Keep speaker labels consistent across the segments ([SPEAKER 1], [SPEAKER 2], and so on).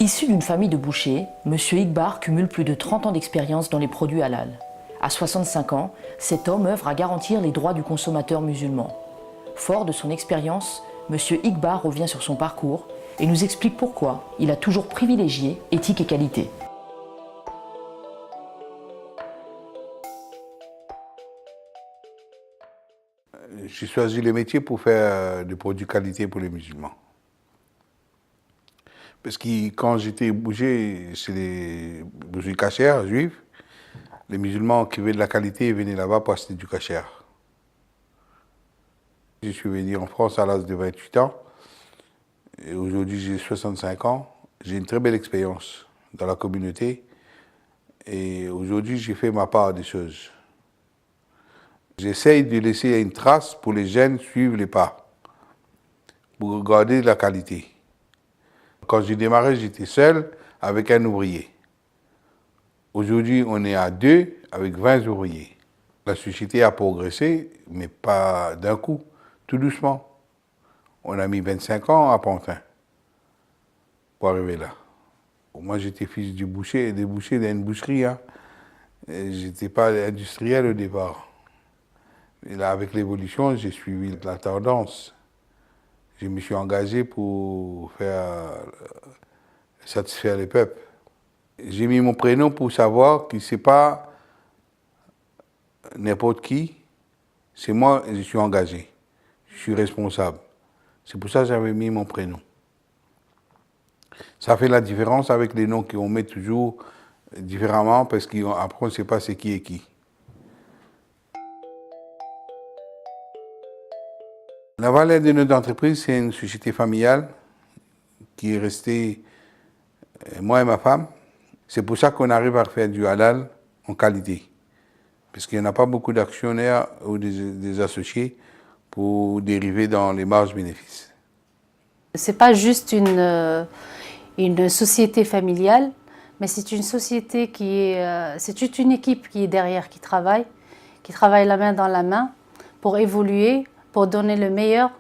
[SPEAKER 1] Issu d'une famille de bouchers, M. Iqbar cumule plus de 30 ans d'expérience dans les produits halal. À 65 ans, cet homme œuvre à garantir les droits du consommateur musulman. Fort de son expérience, M. Iqbar revient sur son parcours et nous explique pourquoi il a toujours privilégié éthique et qualité.
[SPEAKER 2] J'ai choisi le métier pour faire des produits qualité pour les musulmans. Parce que quand j'étais boucher, c'est les bouchers cachers juifs, les musulmans qui veulent de la qualité venaient là-bas pour acheter du kasher. Je suis venu en France à l'âge de 28 ans. Et aujourd'hui, j'ai 65 ans. J'ai une très belle expérience dans la communauté. Et aujourd'hui, j'ai fait ma part des choses. J'essaye de laisser une trace pour les jeunes suivre les pas, pour garder la qualité. Quand j'ai démarré, j'étais seul avec un ouvrier. Aujourd'hui, on est à 2 avec 20 ouvriers. La société a progressé, mais pas d'un coup, tout doucement. On a mis 25 ans à Pantin pour arriver là. Moi, j'étais fils du boucher, des bouchers d'une boucherie. Hein. Je n'étais pas industriel au départ. Et là, avec l'évolution, j'ai suivi la tendance. Je me suis engagé pour satisfaire les peuples. J'ai mis mon prénom pour savoir que ce n'est pas n'importe qui, c'est moi, je suis engagé, je suis responsable. C'est pour ça que j'avais mis mon prénom. Ça fait la différence avec les noms qu'on met toujours différemment parce qu'après on ne sait pas c'est qui est qui. La Valère de notre entreprise, c'est une société familiale qui est restée, moi et ma femme. C'est pour ça qu'on arrive à faire du halal en qualité. Parce qu'il n'y en a pas beaucoup d'actionnaires ou des associés pour dériver dans les marges bénéfices.
[SPEAKER 3] Ce n'est pas juste une société familiale, mais c'est une société c'est toute une équipe qui est derrière, qui travaille la main dans la main pour évoluer, pour donner le meilleur.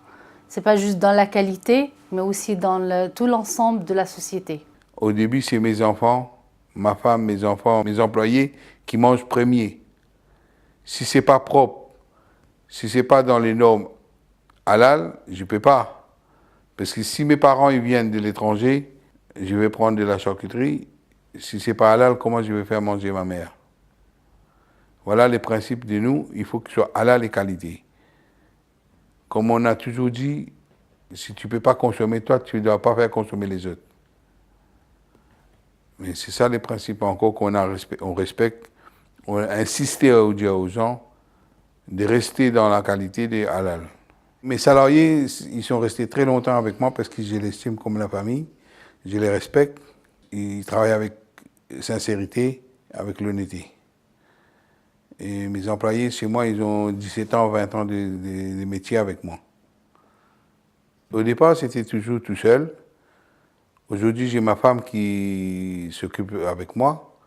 [SPEAKER 3] Ce n'est pas juste dans la qualité, mais aussi dans tout l'ensemble de la société.
[SPEAKER 2] Au début, c'est mes enfants, ma femme, mes enfants, mes employés qui mangent premier. Si ce n'est pas propre, si ce n'est pas dans les normes halal, je ne peux pas. Parce que si mes parents ils viennent de l'étranger, je vais prendre de la charcuterie. Si ce n'est pas halal, comment je vais faire manger ma mère? Voilà les principes de nous, il faut que ce soit halal et qualité. Comme on a toujours dit, si tu ne peux pas consommer toi, tu ne dois pas faire consommer les autres. Mais c'est ça les principes encore on respecte. On a insisté à dire aux gens de rester dans la qualité des halal. Mes salariés, ils sont restés très longtemps avec moi parce que je les estime comme la famille. Je les respecte. Ils travaillent avec sincérité, avec l'honnêteté. Et mes employés, chez moi, ils ont 17 ans, 20 ans de métier avec moi. Au départ, c'était toujours tout seul. Aujourd'hui, j'ai ma femme qui s'occupe avec moi,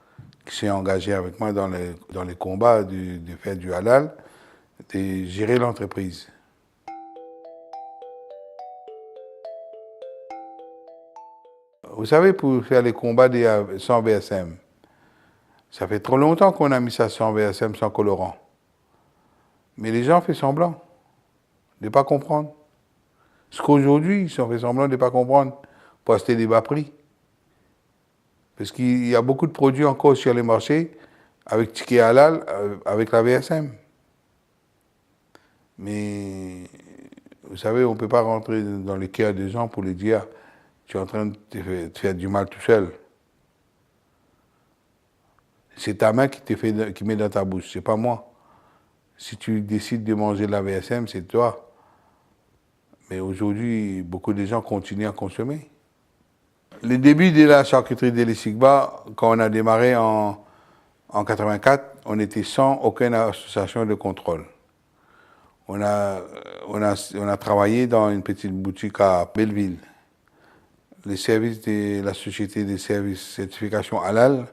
[SPEAKER 2] qui s'est engagée avec moi dans les combats de faire du halal, de gérer l'entreprise. Vous savez, pour faire les combats sans VSM, ça fait trop longtemps qu'on a mis ça sans VSM, sans colorant. Mais les gens font semblant de ne pas comprendre. Ce qu'aujourd'hui, ils ont fait semblant de ne pas comprendre pour acheter des bas prix. Parce qu'il y a beaucoup de produits encore sur les marchés avec ticket halal, avec la VSM. Mais vous savez, on ne peut pas rentrer dans les cœurs des gens pour les dire tu es en train de te faire du mal tout seul. C'est ta main qui met dans ta bouche, c'est pas moi. Si tu décides de manger de la VSM, c'est toi. Mais aujourd'hui, beaucoup de gens continuent à consommer. Le début de la charcuterie de l'Iqbar, quand on a démarré en 84, on était sans aucune association de contrôle. On a travaillé dans une petite boutique à Belleville. Les services de la société des services certification halal,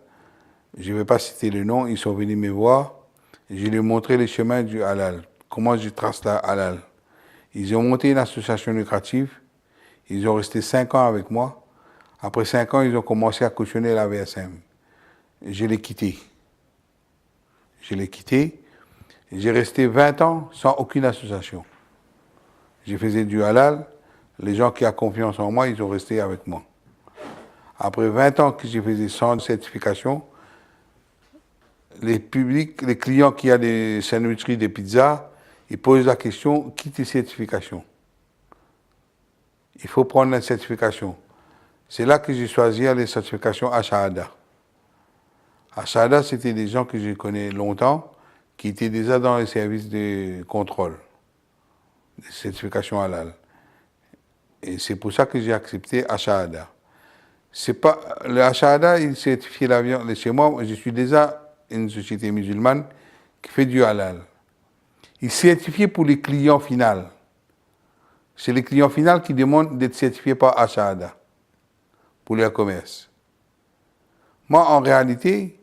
[SPEAKER 2] je ne vais pas citer le nom, ils sont venus me voir. Je leur ai montré les chemins du halal, comment je trace la halal. Ils ont monté une association lucrative, ils ont resté 5 ans avec moi. Après 5 ans, ils ont commencé à cautionner la VSM. Je l'ai quitté. J'ai resté 20 ans sans aucune association. Je faisais du halal. Les gens qui ont confiance en moi, ils ont resté avec moi. Après 20 ans que je faisais sans certification, les clients qui ont des sandwicheries, des pizzas, ils posent la question, quitte les certifications. Il faut prendre la certification. C'est là que j'ai choisi les certifications Ashahada. Ashahada, c'était des gens que je connais longtemps, qui étaient déjà dans les services de contrôle, des certifications halal. Et c'est pour ça que j'ai accepté Ashahada. C'est pas, le Ashahada, il certifie la viande. Chez moi, je suis déjà une société musulmane qui fait du halal. Il certifie pour les clients finaux. C'est les clients finaux qui demandent d'être certifiés par Ashahada pour leur commerce. Moi, en réalité,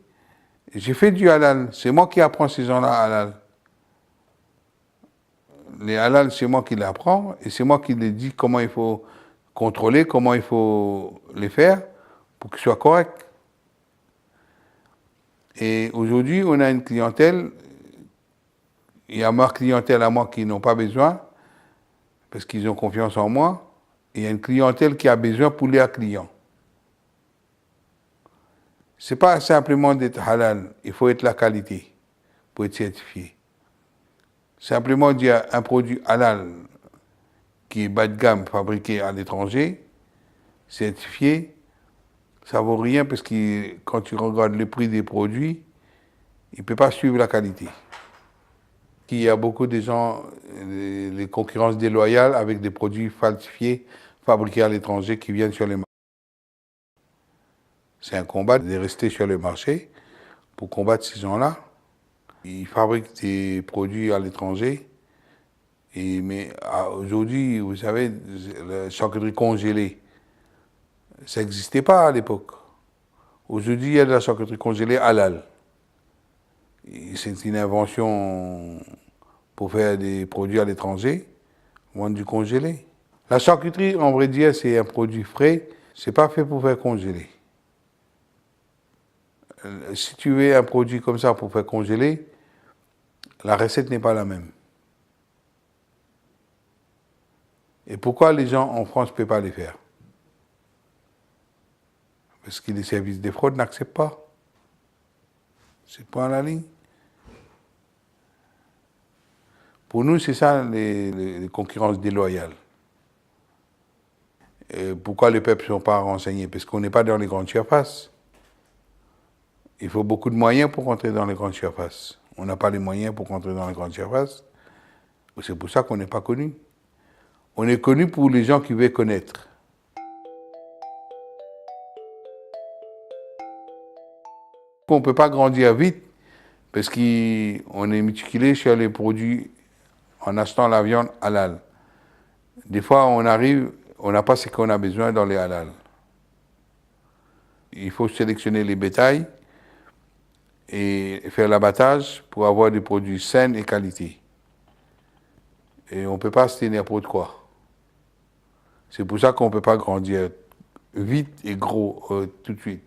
[SPEAKER 2] j'ai fait du halal. C'est moi qui apprends ces gens-là halal. Les halal, c'est moi qui les apprends et c'est moi qui les dis comment il faut contrôler, comment il faut les faire pour qu'ils soient corrects. Et aujourd'hui, on a une clientèle, il y a ma clientèle à moi qui n'ont pas besoin, parce qu'ils ont confiance en moi, et il y a une clientèle qui a besoin pour leurs clients. Ce n'est pas simplement d'être halal, il faut être la qualité pour être certifié. Simplement dire un produit halal qui est bas de gamme, fabriqué à l'étranger, certifié, ça ne vaut rien parce que quand tu regardes le prix des produits, il ne peut pas suivre la qualité. Il y a beaucoup de gens, les concurrences déloyales avec des produits falsifiés, fabriqués à l'étranger qui viennent sur les marchés. C'est un combat de rester sur le marché pour combattre ces gens-là. Ils fabriquent des produits à l'étranger. Mais aujourd'hui, vous savez, la charcuterie congelée, ça n'existait pas à l'époque. Aujourd'hui, il y a de la charcuterie congelée halal. C'est une invention pour faire des produits à l'étranger, vendre du congelé. La charcuterie, en vrai dire, c'est un produit frais, c'est pas fait pour faire congeler. Si tu veux un produit comme ça pour faire congeler, la recette n'est pas la même. Et pourquoi les gens en France ne peuvent pas les faire? Parce que les services de fraude n'acceptent pas. C'est pas la ligne. Pour nous, c'est ça les concurrences déloyales. Et pourquoi les peuples ne sont pas renseignés? Parce qu'on n'est pas dans les grandes surfaces. Il faut beaucoup de moyens pour rentrer dans les grandes surfaces. On n'a pas les moyens pour rentrer dans les grandes surfaces. C'est pour ça qu'on n'est pas connu. On est connu pour les gens qui veulent connaître. On ne peut pas grandir vite parce qu'on est méticulé sur les produits en achetant la viande halal. Des fois, on arrive, on n'a pas ce qu'on a besoin dans les halal. Il faut sélectionner les bétails et faire l'abattage pour avoir des produits sains et qualité. Et on ne peut pas se tenir n'importe quoi. C'est pour ça qu'on ne peut pas grandir vite et gros tout de suite.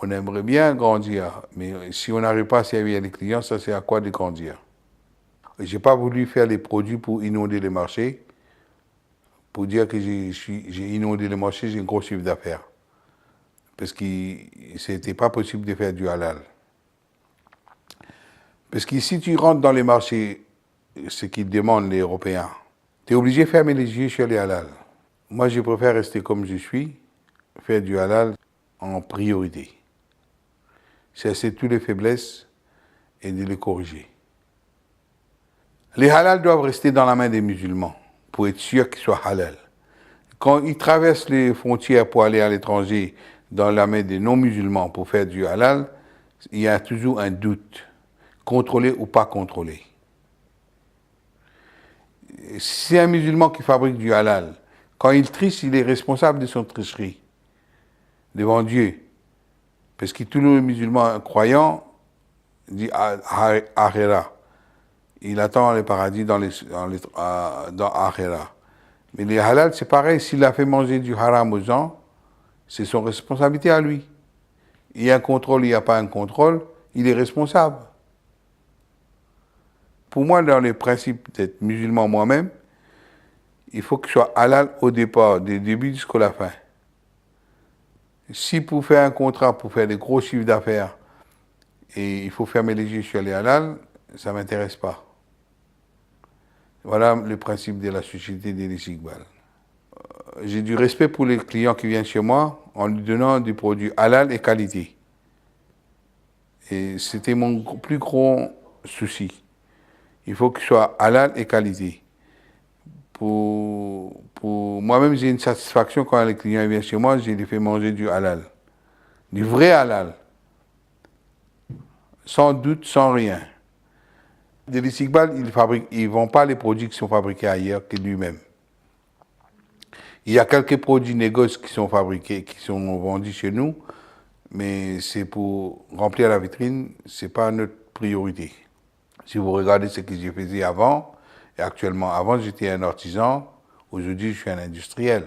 [SPEAKER 2] On aimerait bien grandir, mais si on n'arrive pas à servir les clients, ça c'est à quoi de grandir. Je n'ai pas voulu faire les produits pour inonder les marchés, pour dire que j'ai inondé les marchés, j'ai un gros chiffre d'affaires. Parce que ce n'était pas possible de faire du halal. Parce que si tu rentres dans les marchés, ce qu'ils demandent les Européens, tu es obligé de fermer les yeux sur les halal. Moi, je préfère rester comme je suis, faire du halal en priorité. Cesser toutes les faiblesses et de les corriger. Les halal doivent rester dans la main des musulmans pour être sûr qu'ils soient halal. Quand ils traversent les frontières pour aller à l'étranger dans la main des non-musulmans pour faire du halal, il y a toujours un doute, contrôlé ou pas contrôlé. Si c'est un musulman qui fabrique du halal, quand il triche, il est responsable de son tricherie devant Dieu. Parce que tous les musulmans croyants disent Akhira. Il attend le paradis dans Akhira. Mais les halal, c'est pareil. S'il a fait manger du haram aux gens, c'est son responsabilité à lui. Il y a un contrôle, il n'y a pas un contrôle, il est responsable. Pour moi, dans les principes d'être musulman moi-même, il faut que je sois halal au départ, du début jusqu'à la fin. Si pour faire un contrat, pour faire des gros chiffres d'affaires, et il faut fermer les yeux sur les halal, ça ne m'intéresse pas. Voilà le principe de la société d'Elis Iqbal. J'ai du respect pour les clients qui viennent chez moi en lui donnant des produits halal et qualité. Et c'était mon plus gros souci. Il faut que ce soit halal et qualité. Pour moi-même, j'ai une satisfaction quand les clients viennent chez moi, je les fais manger du halal. Du vrai halal. Sans doute, sans rien. Elis Iqbal, ils ne vendent pas les produits qui sont fabriqués ailleurs que lui-même. Il y a quelques produits négoces qui sont fabriqués, qui sont vendus chez nous, mais c'est pour remplir la vitrine, ce n'est pas notre priorité. Si vous regardez ce que je faisais avant, et actuellement, avant j'étais un artisan, aujourd'hui je suis un industriel.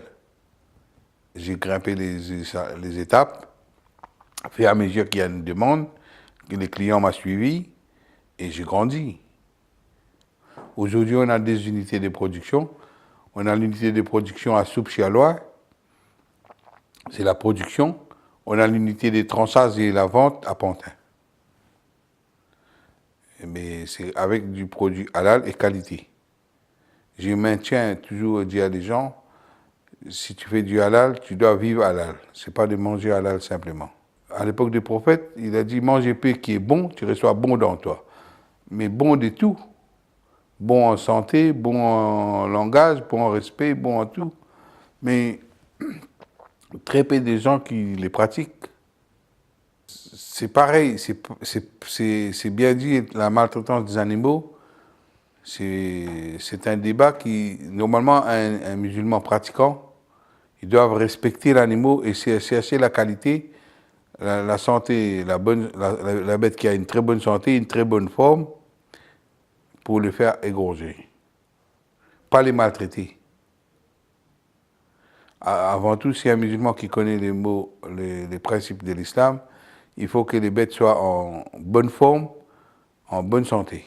[SPEAKER 2] J'ai grimpé les étapes, au fur et à mesure qu'il y a une demande, que les clients m'ont suivi, et j'ai grandi. Aujourd'hui, on a des unités de production. On a l'unité de production à Soupe-Chialois, c'est la production. On a l'unité de tranchage et la vente à Pantin. Mais c'est avec du produit halal et qualité. Je maintiens toujours dire à des gens, si tu fais du halal, tu dois vivre halal. Ce n'est pas de manger halal simplement. À l'époque des prophètes, il a dit, mange paix qui est bon, tu reçois bon dans toi. Mais bon de tout. Bon en santé, bon en langage, bon en respect, bon en tout. Mais très peu de gens qui les pratiquent. C'est pareil, c'est bien dit, la maltraitance des animaux, c'est un débat qui, normalement, un musulman pratiquant, ils doivent respecter l'animal et chercher la qualité, la santé, la bête qui a une très bonne santé, une très bonne forme, pour le faire égorger. Pas les maltraiter. Avant tout, si un musulman qui connaît les principes de l'islam, il faut que les bêtes soient en bonne forme, en bonne santé.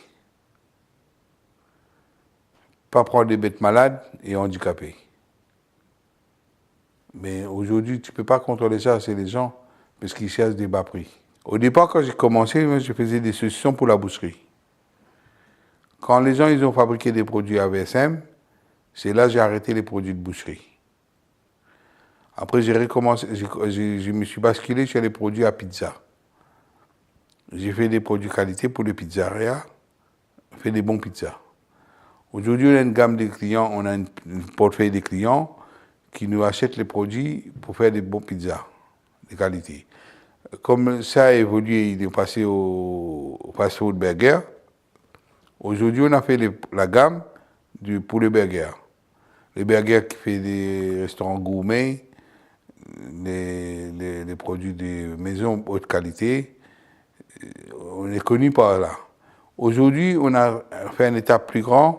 [SPEAKER 2] Pas prendre des bêtes malades et handicapées. Mais aujourd'hui, tu ne peux pas contrôler ça, c'est les gens, parce qu'ils cherchent des bas prix. Au départ, quand j'ai commencé, moi, je faisais des saucissons pour la boucherie. Quand les gens ils ont fabriqué des produits AVSM, c'est là que j'ai arrêté les produits de boucherie. Après, j'ai recommencé, je me suis basculé sur les produits à pizza. J'ai fait des produits qualité pour les pizzerias, fait des bons pizzas. Aujourd'hui, on a une gamme de clients, on a une portefeuille de clients qui nous achètent les produits pour faire des bons pizzas de qualité. Comme ça a évolué, il est passé au fast-food burger. Aujourd'hui, on a fait la gamme pour les burgers. Les burgers qui fait des restaurants gourmets, les produits de maison haute qualité, on est connu par là. Aujourd'hui, on a fait une étape plus grande.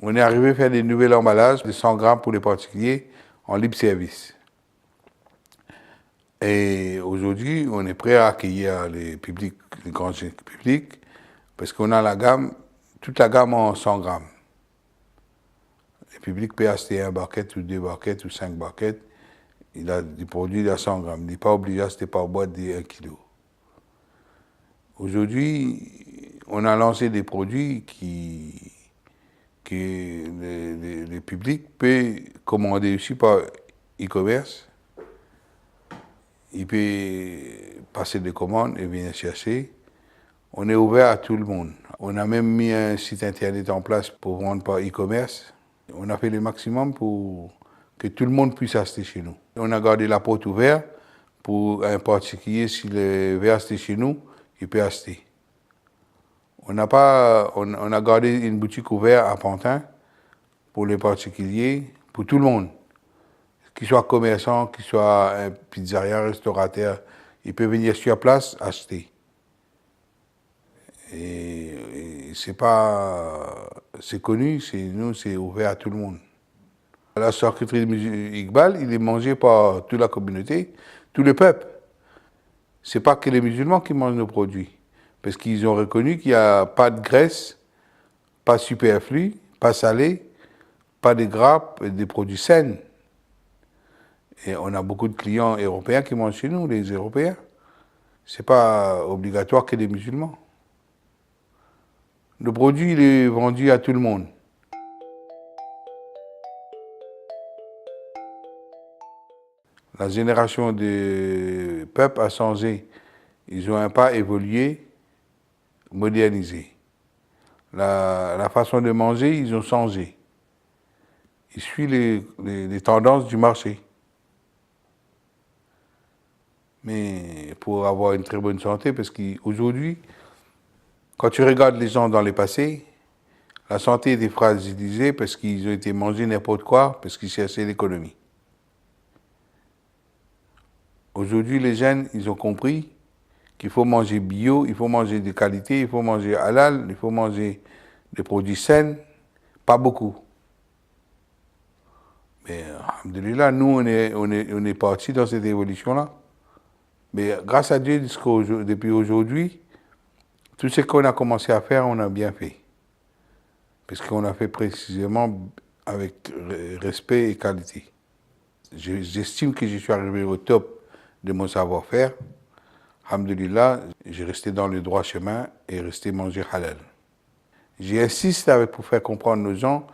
[SPEAKER 2] On est arrivé à faire des nouveaux emballages de 100 grammes pour les particuliers en libre service. Et aujourd'hui, on est prêt à accueillir les grands publics, parce qu'on a toute la gamme en 100 grammes. Le public peut acheter un barquette ou 2 barquettes ou 5 barquettes. Il a des produits à 100 grammes. Il n'est pas obligé d'acheter par boîte de 1 kg. Aujourd'hui, on a lancé des produits que le public peut commander aussi par e-commerce. Il peut passer des commandes et venir chercher. On est ouvert à tout le monde. On a même mis un site internet en place pour vendre par e-commerce. On a fait le maximum pour que tout le monde puisse acheter chez nous. On a gardé la porte ouverte pour un particulier, s'il veut acheter chez nous, il peut acheter. On a gardé une boutique ouverte à Pantin pour les particuliers, pour tout le monde. Qu'il soit commerçant, qu'il soit un pizzeria, restaurateur, il peut venir sur place acheter. Et c'est connu, nous, c'est ouvert à tout le monde. La charcuterie de M. Iqbal, il est mangé par toute la communauté, tout le peuple. Ce n'est pas que les musulmans qui mangent nos produits. Parce qu'ils ont reconnu qu'il n'y a pas de graisse, pas superflu, pas salé, pas de gras, des produits sains. Et on a beaucoup de clients européens qui mangent chez nous, les Européens. Ce n'est pas obligatoire que les musulmans. Le produit, il est vendu à tout le monde. La génération de peuple a changé. Ils ont un pas évolué, modernisé. La façon de manger, ils ont changé. Ils suivent les tendances du marché. Mais pour avoir une très bonne santé, parce qu'aujourd'hui, quand tu regardes les gens dans le passé, la santé était fragilisée parce qu'ils ont été mangés n'importe quoi, parce qu'ils cherchaient l'économie. Aujourd'hui, les jeunes, ils ont compris qu'il faut manger bio, il faut manger de qualité, il faut manger halal, il faut manger des produits sains, pas beaucoup. Mais, alhamdoulilah, nous, on est partis dans cette évolution-là. Mais grâce à Dieu, depuis aujourd'hui, tout ce qu'on a commencé à faire, on a bien fait. Parce qu'on a fait précisément avec respect et qualité. J'estime que je suis arrivé au top de mon savoir-faire. Alhamdoulilah, j'ai resté dans le droit chemin et resté manger halal. J'insiste pour faire comprendre aux gens,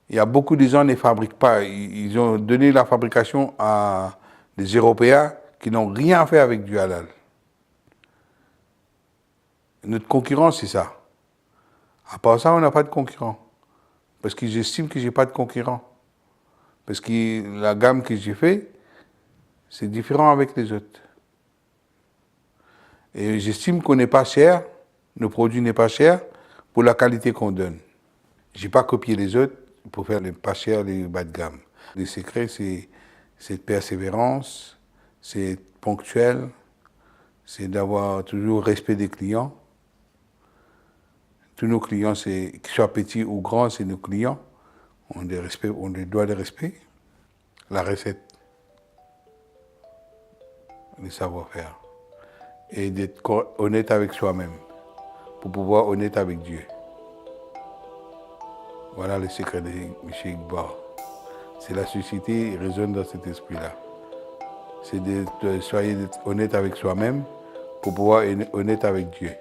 [SPEAKER 2] il y a beaucoup de gens qui ne fabriquent pas. Ils ont donné la fabrication à des Européens qui n'ont rien fait avec du halal. Notre concurrent, c'est ça. À part ça, on n'a pas de concurrent. Parce que j'estime que je n'ai pas de concurrent. Parce que la gamme que j'ai fait, c'est différent avec les autres. Et j'estime qu'on n'est pas cher, nos produits n'est pas cher pour la qualité qu'on donne. Je n'ai pas copié les autres pour faire les pas chers, les bas de gamme. Le secret, c'est cette persévérance, c'est être ponctuel, c'est d'avoir toujours respect des clients. Tous nos clients, qu'ils soient petits ou grands, c'est nos clients. On les doit de respect. La recette, le savoir-faire. Et d'être honnête avec soi-même, pour pouvoir être honnête avec Dieu. Voilà le secret de M. Iqbal. C'est la société qui résonne dans cet esprit-là. C'est d'être honnête avec soi-même pour pouvoir être honnête avec Dieu.